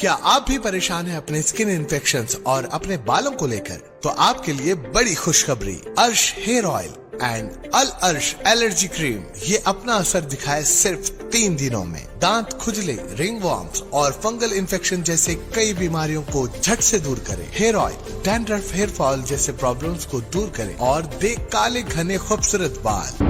क्या आप भी परेशान हैं अपने स्किन इन्फेक्शंस और अपने बालों को लेकर? तो आपके लिए बड़ी खुशखबरी, अर्श हेयर ऑयल एंड अल अर्श एलर्जी क्रीम ये अपना असर दिखाए सिर्फ 3 दिनों में। दांत खुजले, रिंग वॉर्म्स और फंगल इन्फेक्शन जैसे कई बीमारियों को झट से दूर करे। Hair oil dandruff, hair fall जैसे प्रॉब्लम्स को दूर करे और दे काले घने खूबसूरत बाल।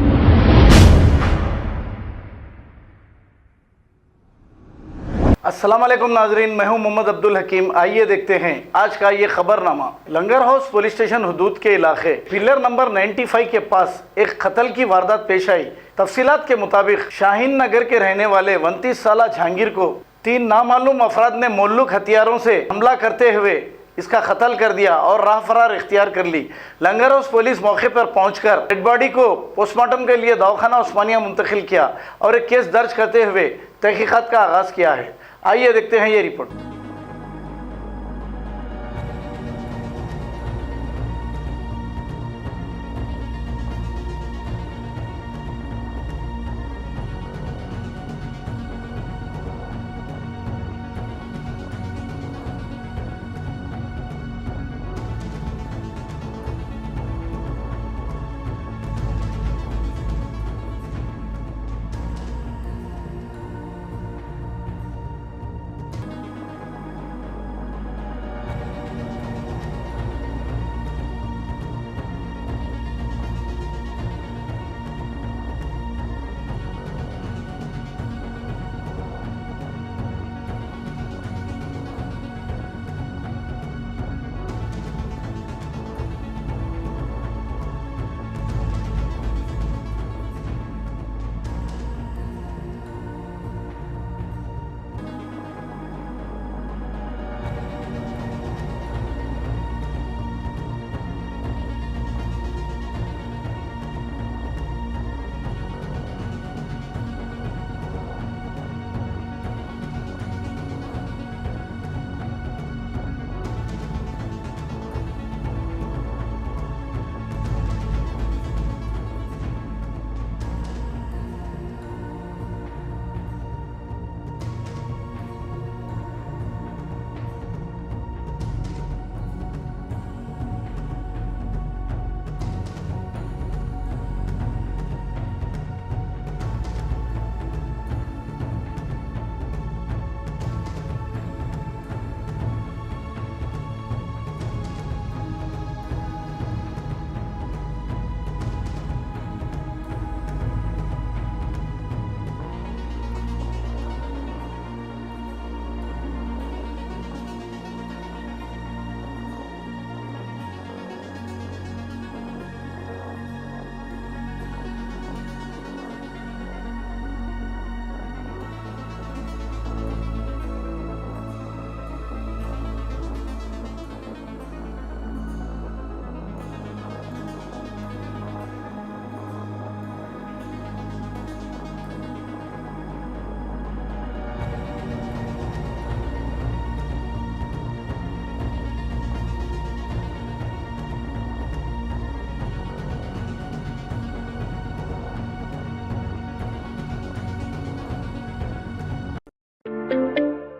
अस्सलाम वालेकुम नाजरीन, मैं हूं मोहम्मद अब्दुल हकीम। आइए देखते हैं आज का ये खबरनामा। लंगर हाउस पुलिस स्टेशन हुदूद के इलाके पिलर नंबर 95 के पास एक कत्ल की वारदात पेश आई। तफसीलात के मुताबिक शाहीन नगर के रहने वाले 29 साला जहांगीर को 3 नामालूम अफराद ने मोल्लुक हथियारों से हमला करते हुए इसका कत्ल कर दिया और राह फरार इख्तियार कर ली। लंगर हाउस पुलिस मौके पर पहुंचकर डेड बॉडी को पोस्टमार्टम के लिए दवाखाना उस्मानिया मुंतकिल किया और एक केस दर्ज करते हुए तहकीकात का आगाज किया है। आइए देखते हैं ये रिपोर्ट।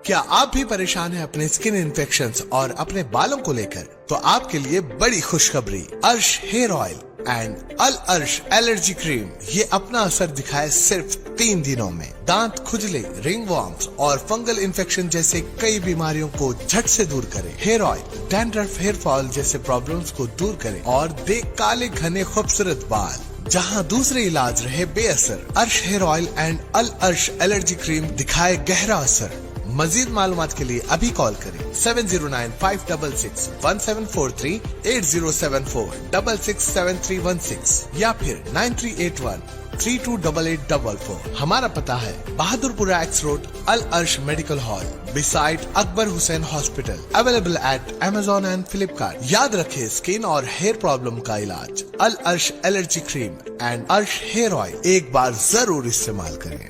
क्या आप भी परेशान हैं अपने स्किन इन्फेक्शंस और अपने बालों को लेकर? तो आपके लिए बड़ी खुशखबरी, अर्श हेयर ऑयल एंड अल अर्श एलर्जी क्रीम ये अपना असर दिखाए सिर्फ 3 दिनों में। दांत खुजले, रिंग वॉर्म्स और फंगल इन्फेक्शन जैसे कई बीमारियों को झट से दूर करे। Hair oil dandruff, hair fall जैसे प्रॉब्लम्स को दूर करे और दे काले घने खूबसूरत बाल। जहां दूसरे इलाज रहे बेअसर, अर्श हेयर ऑयल एंड अल अर्श एलर्जी क्रीम दिखाए गहरा असर। मजीद मालूमात के लिए अभी कॉल करें 7095661743, 8074667316 या फिर 9381328844। हमारा पता है बहादुरपुरा एक्स रोड, अल अर्श medical hall, beside Akbar Hussain hospital. Available at Amazon and Flipkart। याद रखें, स्किन और हेयर प्रॉब्लम का इलाज अल अर्श एलर्जी क्रीम एंड अर्श हेयर ऑयल एक बार जरूर इस्तेमाल करें।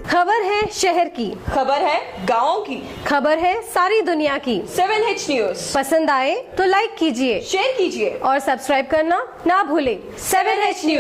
खबर है शहर की, खबर है गाँव की, खबर है सारी दुनिया की। 7H न्यूज पसंद आए तो लाइक कीजिए, शेयर कीजिए और सब्सक्राइब करना ना भूलें। 7H news.